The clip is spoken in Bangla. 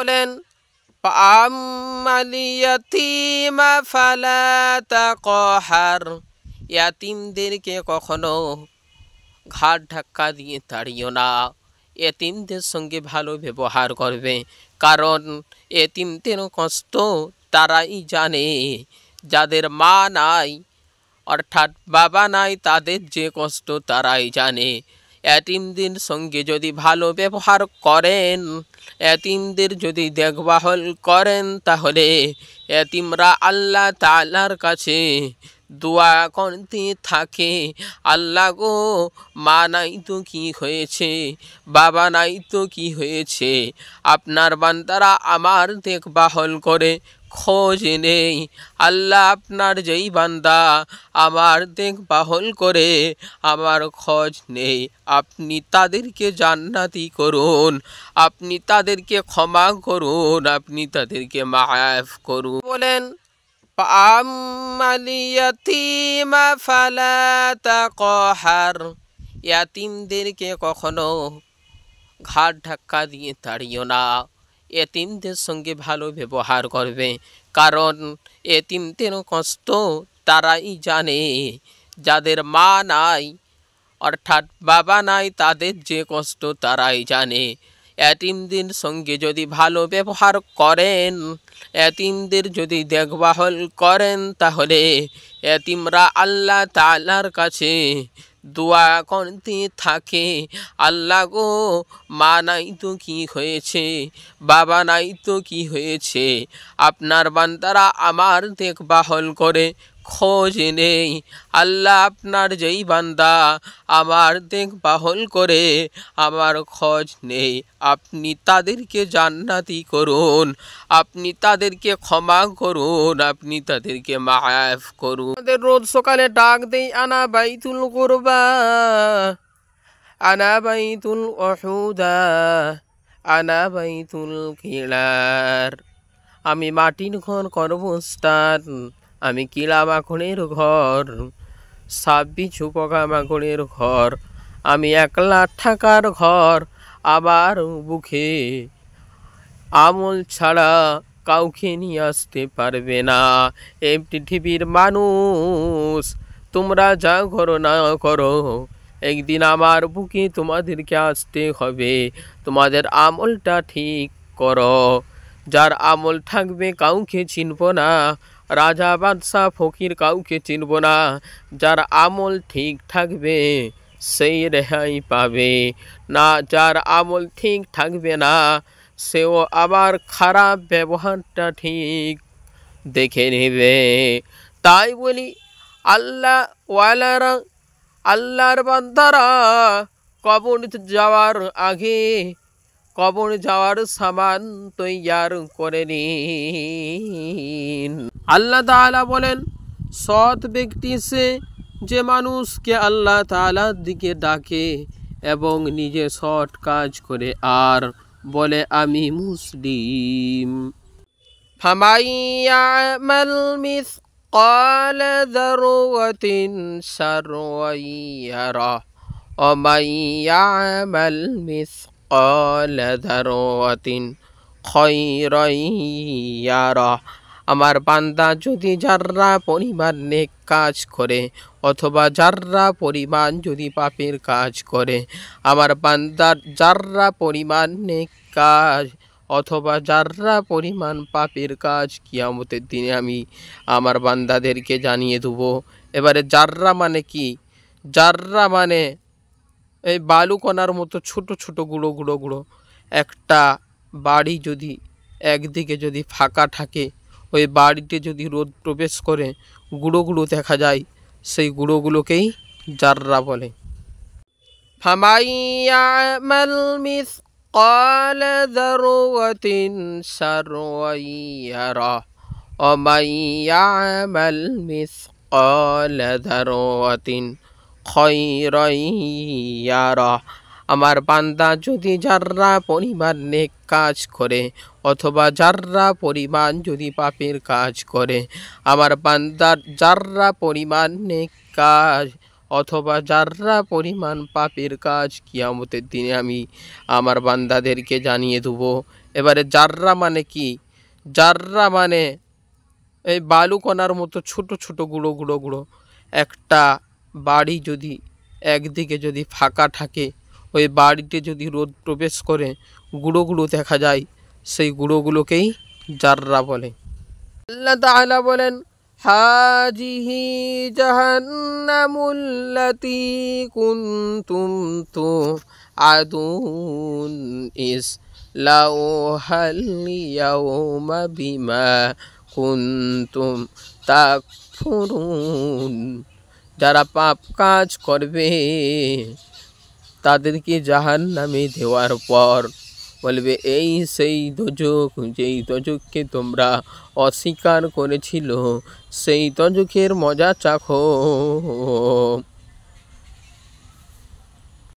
বলেন ফাআম্মাল ইয়াতীমা ফালা তাকহার, ইয়াতীমদেরকে কখনো ঘাট ধাক্কা দিয়ে তাড়িও না, এতিমদের সঙ্গে ভালো ব্যবহার করবে, কারণ এতিমদের কষ্ট তারাই জানে, যাদের মা নাই অর্থাৎ বাবা নাই তাদের যে কষ্ট তারাই জানে। এতিমদের সঙ্গে যদি ভালো ব্যবহার করেন, এতিমদের যদি দেখভাল করেন, তাহলে এতিমরা আল্লাহ তাআলার কাছে দোয়া করতে থাকে, আল্লাহ গো, মা নাই তো কি হয়েছে, বাবা নাই তো কি হয়েছে, আপনার বান্দারা আমার দেখভাল করে, খোঁজ নেই। আল্লাহ আপনার যেই বান্দা আমার দেখভাল করে, আমার খোঁজ নেই, আপনি তাদেরকে জান্নাতি করুন, আপনি তাদেরকে ক্ষমা করুন, আপনি তাদেরকে মাফ করুন। বলেন ফাআম্মাল ইয়াতীমা ফালা তাকহার, ইয়াতীমদেরকে কখনো ঘাট ধাক্কা দিয়ে তাড়িও না, এতিমদের সঙ্গে ভালো ব্যবহার করবে, কারণ এতিমদের কষ্ট তারাই জানে, যাদের মা নাই অর্থাৎ বাবা নাই তাদের যে কষ্ট তারাই জানে। এতিমদের সঙ্গে যদি ভালো ব্যবহার করেন, এতিমদের যদি দেখভাল করেন, তাহলে এতিমরা আল্লাহ তাআলার কাছে দোয়া করতে থাকে, আল্লাহ গো, মা নাই তো কি হয়েছে, বাবা নাই তো কি হয়েছে, আপনার বান্দারা আমার দেখভাল করে, খোঁজ নেই। আল্লাহ আপনার যেই বান্দা আমার দেখভাল করে, আমার খোঁজ নেই, আপনি তাদেরকে জান্নাতি করুন, আপনি তাদেরকে ক্ষমা করুন, আপনি তাদেরকে মাফ করুন। আমাদের রোজ সকালে ডাক দেই আনা বাইতুল কুরবা, আনা বাইতুল ওহুদা, আনা বাইতুল কিলার, আমি মাটির ঘর কর্মস্থান, আমি কিলা মাখনের ঘর, সাপ বিছু পোকা মাকড়ের ঘর, আমি একলা থাকার ঘর, আমার বুকে আমল ছাড়া কাউকে নিয়ে আসতে পারবে না। এই পৃথিবীর মানুষ তোমরা যা করো না করো, একদিন আমার বুকে তোমাদেরকে আসতে হবে, তোমাদের আমলটা ঠিক করো। যার আমল থাকবে কাউকে চিনব না, রাজা বাদশাহ ফকির কাউকে চিনব না, যার আমল ঠিক থাকবে সেই রেহাই পাবে, না যার আমল ঠিক থাকবে না সেও আবার খারাপ ব্যবহারটা ঠিক দেখে নেবে। তাই বলি আল্লাহ ওয়ালারা, আল্লাহর বান্দারা কবর যাওয়ার আগে কবর যাওয়ার সামান তৈয়ার করে নিন। আল্লাহ তাআলা বলেন, সৎ ব্যক্তি সে যে মানুষকে আল্লাহ তাআলার দিকে ডাকে এবং নিজে সৎ কাজ করে আর বলে আমি মুসলিম। ফামান ইয়ামাল মিসকাল যাররাতিন শাররান ইয়ারাহ ওয়া মান ইয়ামাল মিসকাল যাররাতিন খায়রান ইয়ারাহ, আমার বান্দা যদি যাররা পরিমাণ নেক কাজ করে অথবা যাররা পরিমাণ যদি পাপের কাজ করে, আমার বান্দার যাররা পরিমাণ নেক কাজ অথবা যাররা পরিমাণ পাপের কাজ কিয়ামতের দিনে আমি আমার বান্দাদেরকে জানিয়ে দেবো। এবারে যাররা মানে কি? যাররা মানে এই বালুকণার মতো ছোট ছোট গুঁড়ো গুঁড়ো গুঁড়ো। একটা বাড়ি যদি একদিকে যদি ফাঁকা থাকে, ওই বাড়িতে যদি রোদ প্রবেশ করে গুঁড়ো গুঁড়ো দেখা যায়, সেই গুঁড়োগুলোকেই যাররা বলে। ফামান ইয়ামাল মিসকাল যাররাতিন শাররান ইয়ারাহ ওয়া মান ইয়ামাল মিসকাল যাররাতিন খায়রান ইয়ারাহ, আমার বান্দা যদি যাররা পরিমাণ নেক কাজ করে অথবা যাররা পরিমাণ যদি পাপের কাজ করে, আমার বান্দার যাররা পরিমাণ নেক কাজ অথবা যাররা পরিমাণ পাপের কাজ কিয়ামতের দিনে আমি আমার বান্দাদেরকে জানিয়ে দেবো। এবারে জাররা মানে কি? জাররা মানে এই বালুকণার মতো ছোট ছোট গুঁড়ো গুঁড়ো গুঁড়ো। একটা বাড়ি যদি একদিকে যদি ফাঁকা থাকে, ওই বাড়িতে যদি রোদ প্রবেশ করে গুঁড়ো গুঁড়ো দেখা যায়, সেই গুঁড়োগুলোকেই জাররা বলে। আল্লাহ তাআলা বলেন, হাজিহি জাহান্নামুল্লাতী কুনতুম তুআদুন ইসলাউহাল ইয়াওমা বিমা কুনতুম তাকফুরুন। যারা পাপ কাজ করবে তাদেরকে জাহান্নামে দেওয়ার পর বলবে, এই সেই দোজখ, যেই দোজখকে তোমরা অস্বীকার করেছিল, সেই দোজখের মজা চাখো।